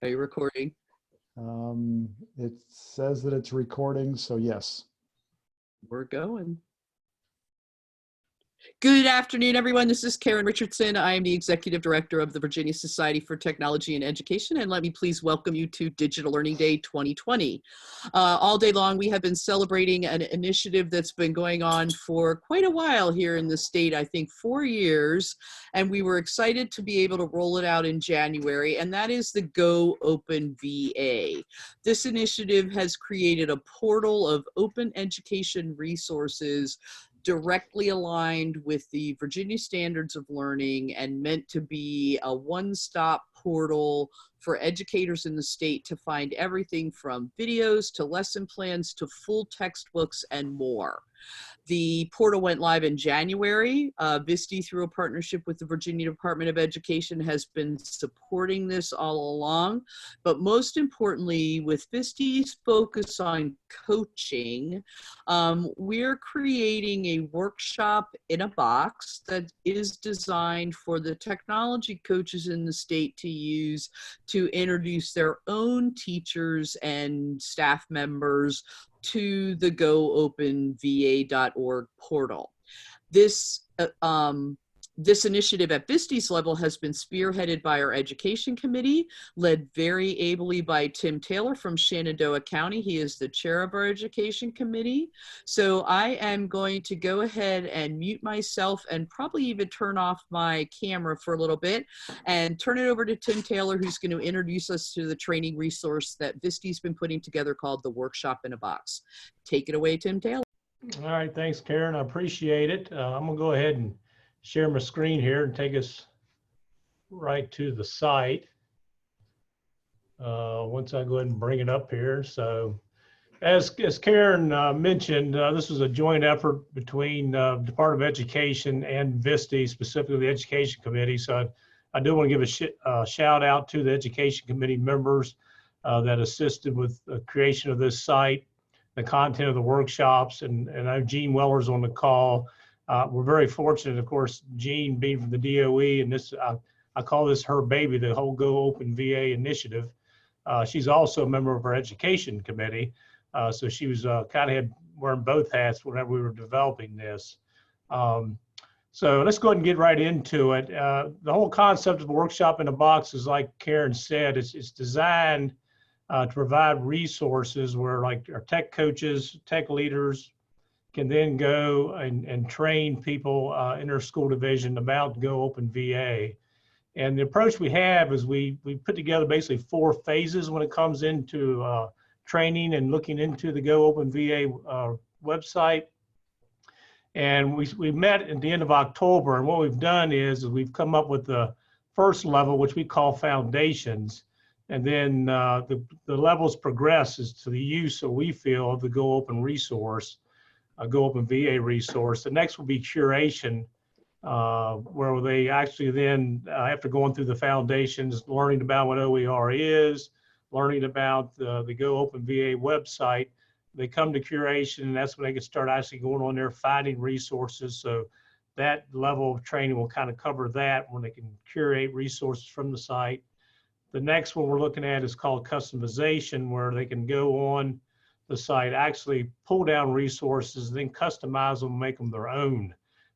Are you recording? It says that it's recording, so yes. We're going. Good afternoon, everyone. This is Karen Richardson. I am the Executive Director of the Virginia Society for Technology and Education, and let me please welcome you to Digital Learning Day 2020. All day long, we have been celebrating an initiative that's been going on for quite a while here in the state, I think 4 years, and we were excited to be able to roll it out in January, and that is the Go Open VA. This initiative has created a portal of open education resources directly aligned with the Virginia Standards of Learning and meant to be a one-stop portal for educators in the state to find everything from videos to lesson plans to full textbooks and more. The portal went live in January. VSTE, through a partnership with the Virginia Department of Education, has been supporting this all along. But most importantly, with VSTE's focus on coaching, we're creating a workshop in a box that is designed for the technology coaches in the state to use to introduce their own teachers and staff members to the goopenva.org portal. This initiative at VSTE's level has been spearheaded by our Education Committee, led very ably by Tim Taylor from Shenandoah County. He is the chair of our Education Committee. So I am going to go ahead and mute myself and probably even turn off my camera for a little bit and turn it over to Tim Taylor, who's going to introduce us to the training resource that VSTE's been putting together called the Workshop in a Box. Take it away, Tim Taylor. All right, thanks, Karen. I appreciate it. I'm gonna go ahead and share my screen here and take us right to the site. Once I go ahead and bring it up here. So as Karen mentioned, this was a joint effort between Department of Education and VSTE, specifically the Education Committee. So I do want to give a shout out to the Education Committee members that assisted with the creation of this site, the content of the workshops, and I know Jean Weller's on the call. We're very fortunate, of course, Jean being from the DOE, and this I call this her baby, the whole Go Open VA initiative. She's also a member of our Education Committee, so she was kind of wearing both hats whenever we were developing this. So let's go ahead and get right into it. The whole concept of a workshop in a box is, like Karen said, it's designed to provide resources where, like, our tech coaches, tech leaders can then go and train people in their school division about Go Open VA. And the approach we have is we put together basically 4 phases when it comes into training and looking into the Go Open VA website. And we met at the end of October, and what we've done is we've come up with the first level, which we call Foundations. And then the levels progress is to the use, so we feel, of the Go Open resource, Go Open VA resource. The next will be Curation, where they actually then, after going through the foundations, learning about what OER is, learning about the Go Open VA website, they come to Curation, and that's when they can start actually going on there, finding resources. So that level of training will kind of cover that, when they can curate resources from the site. The next one we're looking at is called Customization, where they can go on the site, actually pull down resources, then customize them, make them their own.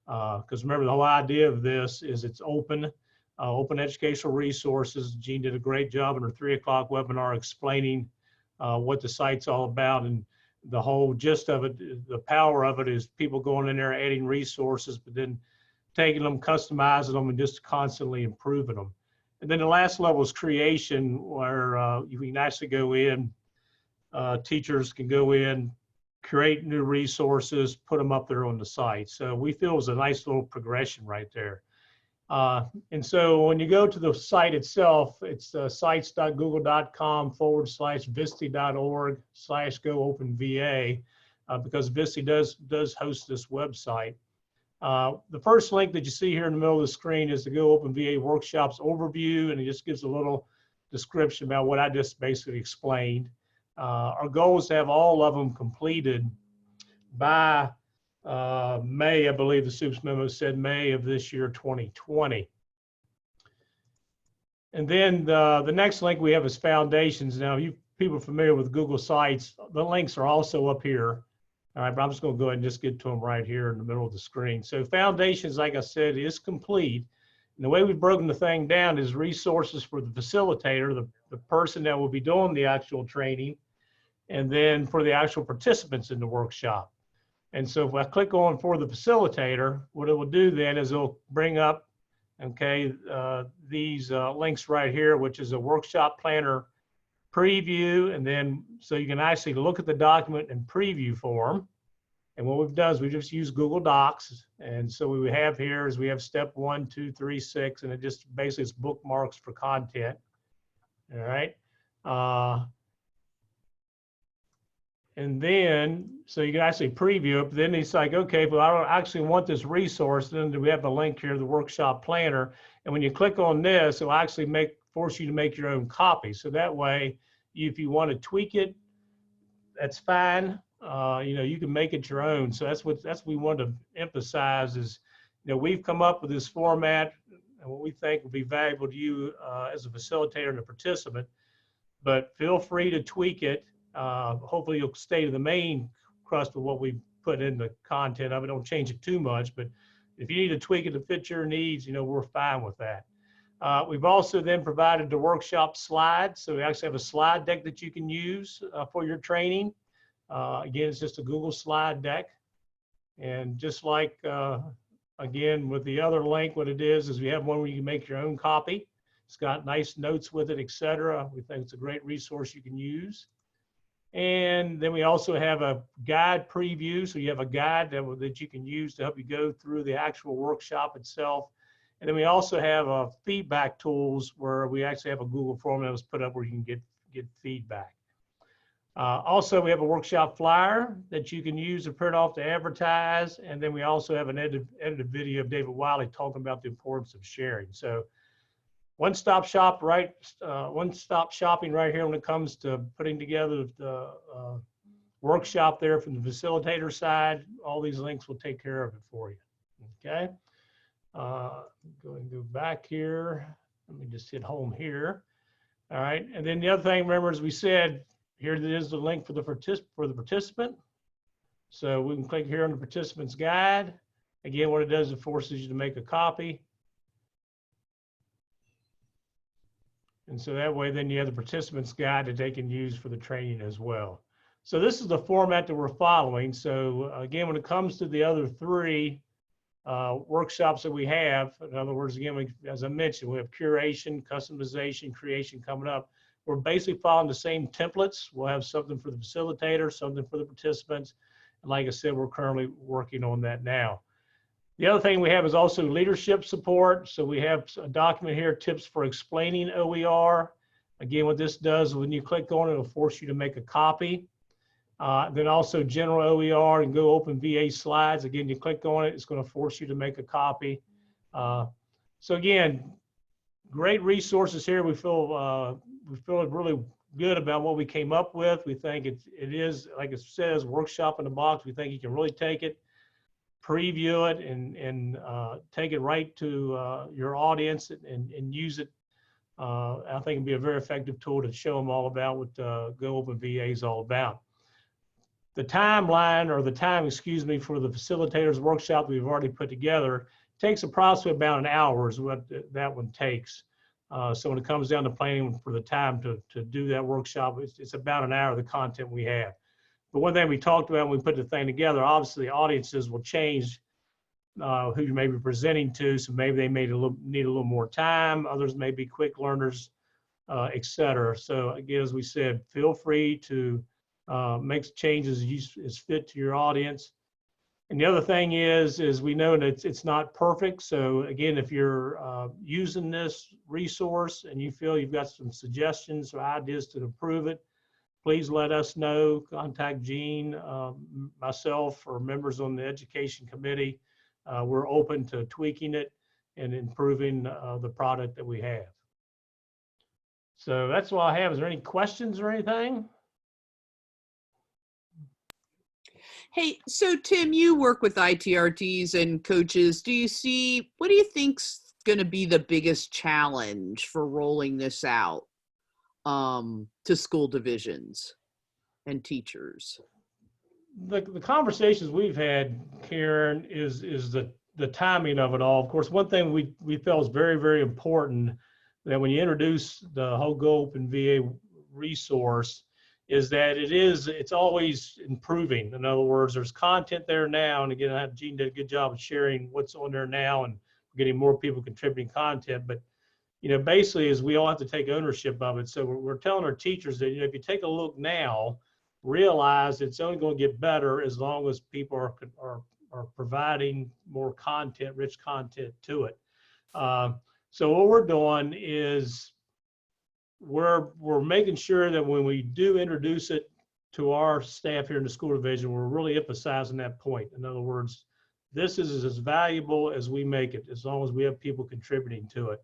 Because remember, the whole idea of this is it's open educational resources. Jean did a great job in her 3 o'clock webinar explaining what the site's all about, and the whole gist of it, the power of it, is people going in there, adding resources, but then taking them, customizing them, and just constantly improving them. And then the last level is Creation, where you can actually go in, teachers can go in, create new resources, put them up there on the site. So we feel it was a nice little progression right there. And so when you go to the site itself, it's sites.google.com/viste.org/GoOpenVA, because VSTE does host this website. The first link that you see here in the middle of the screen is the Go Open VA Workshops overview, and it just gives a little description about what I just basically explained. Our goal is to have all of them completed by May. I believe the SUPS memo said May of this year, 2020. And then the next link we have is foundations. Now, you people familiar with Google Sites, the links are also up here. All right, but I'm just going to go ahead and just get to them right here in the middle of the screen. So foundations, like I said, is complete. And the way we've broken the thing down is resources for the facilitator, the person that will be doing the actual training, and then for the actual participants in the workshop. And so if I click on for the facilitator, what it will do then is it'll bring up, okay, these links right here, which is a workshop planner preview. And then so you can actually look at the document in preview form. And what we've done is we just use Google Docs. And so what we have here is we have step 1, 2, 3, 6, and it just basically is bookmarks for content. All right. And then, so you can actually preview it, but then it's like, okay, but I don't actually want this resource. Then we have the link here, the workshop planner. And when you click on this, it'll actually force you to make your own copy. So that way, if you want to tweak it, that's fine. You can make it your own. So that's what we want to emphasize is, we've come up with this format and what we think will be valuable to you as a facilitator and a participant, but feel free to tweak it. Hopefully you'll stay to the main crust of what we put in the content of it. Don't change it too much, but if you need to tweak it to fit your needs, we're fine with that. We've also then provided the workshop slides. So we actually have a slide deck that you can use for your training. Again, it's just a Google slide deck. And just like, again, with the other link, what it is we have one where you can make your own copy. It's got nice notes with it, etc. We think it's a great resource you can use. And then we also have a guide preview. So you have a guide that you can use to help you go through the actual workshop itself. And then we also have feedback tools where we actually have a Google form that was put up where you can get feedback. Also, we have a workshop flyer that you can use to print off to advertise. And then we also have an edited video of David Wiley talking about the importance of sharing. So one-stop shopping right here when it comes to putting together the workshop there from the facilitator side. All these links will take care of it for you. Okay. Go and go back here. Let me just hit home here. All right. And then the other thing, remember, as we said, here is the link for the participant. So we can click here on the participant's guide. Again, what it does, it forces you to make a copy. And so that way, then you have the participant's guide that they can use for the training as well. So this is the format that we're following. So again, when it comes to the other 3 workshops that we have, in other words, again, as I mentioned, we have curation, customization, creation coming up. We're basically following the same templates. We'll have something for the facilitator, something for the participants. And like I said, we're currently working on that now. The other thing we have is also leadership support. So we have a document here, tips for explaining OER. Again, what this does, when you click on it, it'll force you to make a copy. Then also general OER and go open VA slides. Again, you click on it, it's going to force you to make a copy. So again, great resources here. We feel really good about what we came up with. We think it is, like it says, workshop in the box. We think you can really take it, preview it, and take it right to your audience and use it. I think it'd be a very effective tool to show them all about what Go Open VA is all about. The timeline, or the time, excuse me, for the facilitators workshop we've already put together takes approximately about an hour is what that one takes. So when it comes down to planning for the time to do that workshop, it's about an hour of the content we have. But one thing we talked about when we put the thing together, obviously audiences will change who you may be presenting to. So maybe they may need a little more time. Others may be quick learners, et cetera. So again, as we said, feel free to make changes as fit to your audience. And the other thing is we know that it's not perfect. So again, if you're using this resource and you feel you've got some suggestions or ideas to improve it, please let us know. Contact Jean, myself, or members on the education committee. We're open to tweaking it and improving the product that we have. So that's all I have. Is there any questions or anything? Hey, so Tim, you work with ITRTs and coaches. What do you think's going to be the biggest challenge for rolling this out to school divisions and teachers? The conversations we've had, Karen, is the timing of it all. Of course, one thing we felt is very, very important, that when you introduce the whole Go Open VA resource, is that it's always improving. In other words, there's content there now, and again, Gene did a good job of sharing what's on there now and getting more people contributing content. But basically, is we all have to take ownership of it. So we're telling our teachers that if you take a look now, realize it's only going to get better as long as people are providing more content, rich content to it. So what we're doing is we're making sure that when we do introduce it to our staff here in the school division, we're really emphasizing that point. In other words, this is as valuable as we make it, as long as we have people contributing to it.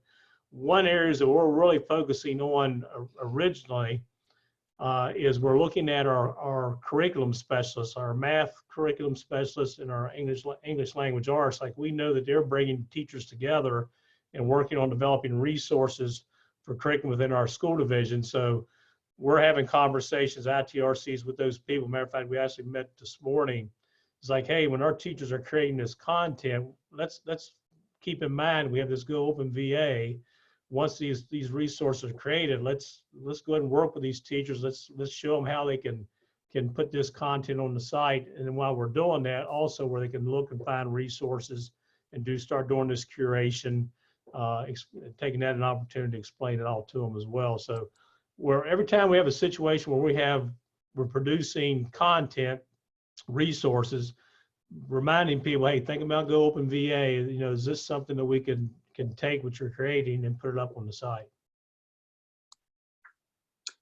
One area that we're really focusing on originally is we're looking at our curriculum specialists, our math curriculum specialists, and our English language arts. Like, we know that they're bringing teachers together and working on developing resources for curriculum within our school division. So we're having conversations, ITRCs, with those people. Matter of fact, we actually met this morning. It's like, hey, when our teachers are creating this content, let's keep in mind we have this Go Open VA. Once these resources are created, let's go ahead and work with these teachers. Let's show them how they can put this content on the site. And then while we're doing that, also where they can look and find resources and start doing this curation, taking that an opportunity to explain it all to them as well. So every time we have a situation where we're producing content, resources, reminding people, hey, think about Go Open VA. Is this something that we can take what you're creating and put it up on the site?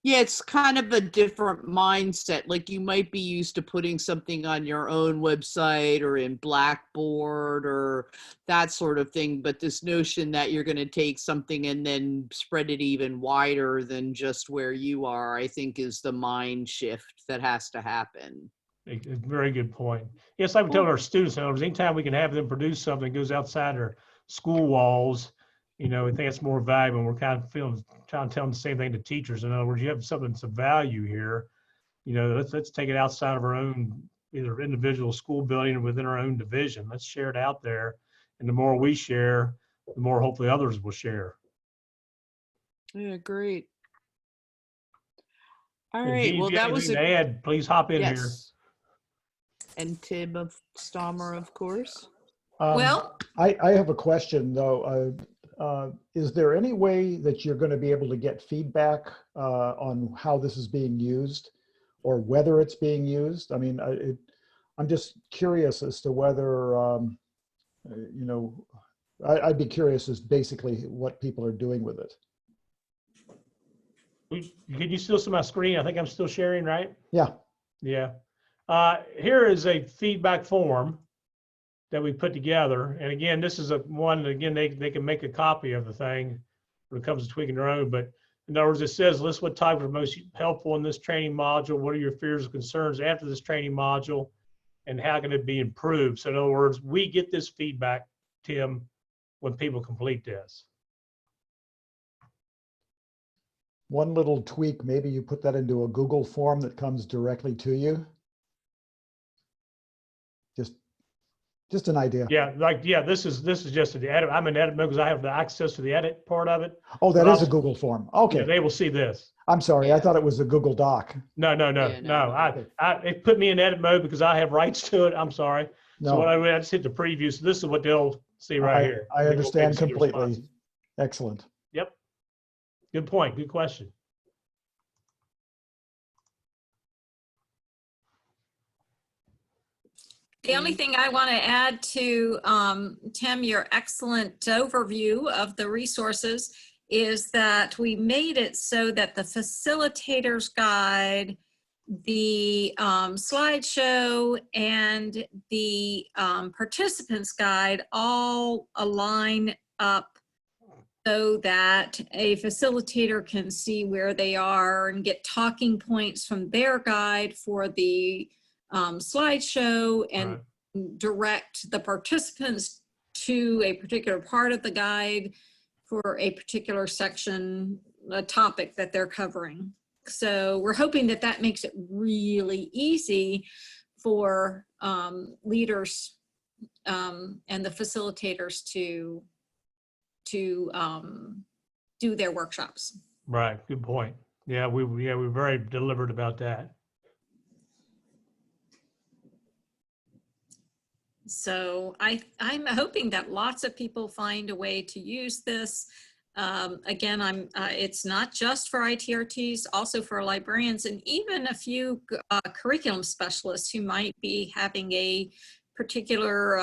Yeah, it's kind of a different mindset. Like, you might be used to putting something on your own website or in Blackboard or that sort of thing. But this notion that you're going to take something and then spread it even wider than just where you are, I think, is the mind shift that has to happen. A very good point. Yes, like we tell our students, anytime we can have them produce something that goes outside their school walls, we think it's more valuable. And we're kind of trying to tell them the same thing to teachers. In other words, you have something that's of value here. Let's take it outside of our own either individual school building or within our own division. Let's share it out there. And the more we share, the more hopefully others will share. Yeah, great. All And right. Gene, Well, if you have that was anything to add, please hop in here. And Tim of Stommer, of course. Well, I have a question though. Is there any way that you're going to be able to get feedback on how this is being used or whether it's being used? I mean, I'm just curious as to whether, I'd be curious as basically what people are doing with it. Can you still see my screen? I think I'm still sharing, right? Yeah. Yeah. Here is a feedback form that we put together. And again, this is one, again, they can make a copy of the thing when it comes to tweaking their own. But in other words, it says, list what types are most helpful in this training module. What are your fears and concerns after this training module? And how can it be improved? So in other words, we get this feedback, Tim, when people complete this. One little tweak, maybe you put that into a Google form that comes directly to you. Just an idea. Yeah, this is just the edit. I'm in edit mode because I have the access to the edit part of it. Oh, that is a Google form. Okay. Yeah, they will see this. I'm sorry. I thought it was a Google Doc. No. It put me in edit mode because I have rights to it. I'm sorry. No. So what I just hit the preview. So this is what they'll see right here. I They understand will see the completely. responses. Excellent. Yep. Good point. Good question. the only thing I want to add to, Tim, your excellent overview of the resources is that we made it so that the facilitator's guide, the slideshow, and the participants guide all align up so that a facilitator can see where they are and get talking points from their guide for the slideshow and direct the participants to a particular part of the guide for a particular section, a topic that they're covering. So we're hoping that that makes it really easy for leaders and the facilitators to do their workshops. Right. Good point. Yeah, we're very deliberate about that. So I'm hoping that lots of people find a way to use this. Again, it's not just for ITRTs, also for librarians and even a few curriculum specialists who might be having a particular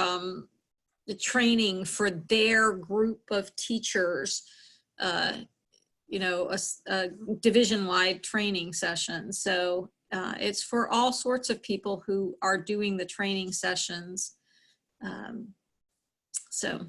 training for their group of teachers, you know, a division-wide training session. So it's for all sorts of people who are doing the training sessions. So.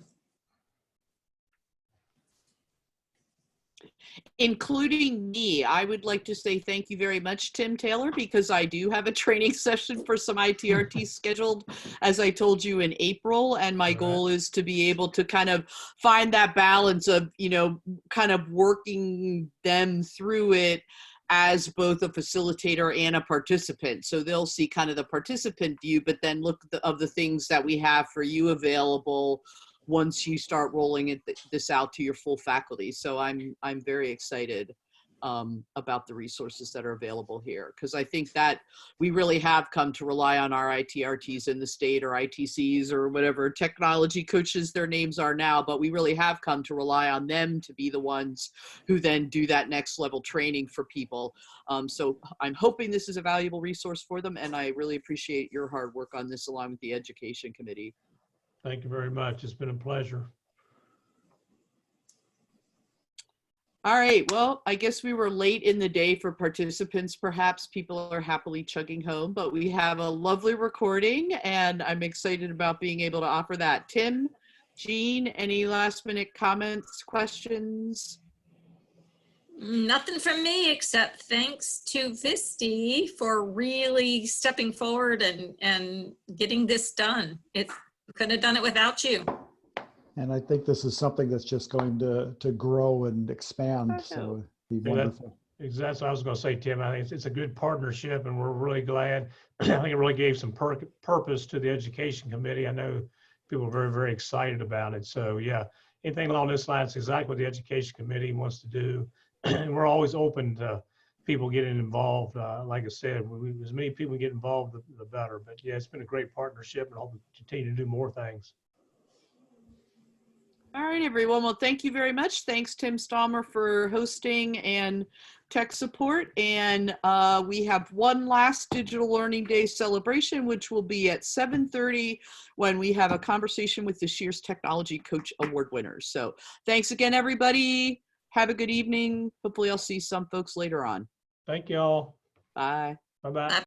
Including me, I would like to say thank you very much, Tim Taylor, because I do have a training session for some ITRT scheduled, as I told you, in April. And my goal is to be able to kind of find that balance of, you know, kind of working them through it as both a facilitator and a participant. So they'll see kind of the participant view, but then look of the things that we have for you available once you start rolling this out to your full faculty. So I'm very excited about the resources that are available here, because I think that we really have come to rely on our ITRTs in the state, or ITCs, or whatever technology coaches their names are now, but we really have come to rely on them to be the ones who then do that next level training for people. So I'm hoping this is a valuable resource for them, and I really appreciate your hard work on this along with the Education Committee. Thank you very much. It's been a pleasure. All right, well, I guess we were late in the day for participants. Perhaps people are happily chugging home, but we have a lovely recording and I'm excited about being able to offer that. Tim, Jean, any last minute comments, questions? Nothing from me except thanks to VSTE for really stepping forward and getting this done. It couldn't have done it without you. And I think this is something that's just going to grow and expand. So it'd be wonderful. That's what I was going to say, Tim. I think it's a good partnership and we're really glad. I think it really gave some purpose to the Education Committee. I know people are very, very excited about it. So yeah, anything along this line is exactly what the Education Committee wants to do. And we're always open to people getting involved. Like I said, as many people get involved, the better. But yeah, it's been a great partnership and I hope we continue to do more things. All right, everyone. Well, thank you very much. Thanks, Tim Stalmer, for hosting and tech support. And we have one last Digital Learning Day celebration, which will be at 7:30 when we have a conversation with this year's Technology Coach Award winners. So thanks again, everybody. Have a good evening. Hopefully I'll see some folks later on. Thank you all. Bye. Bye-bye.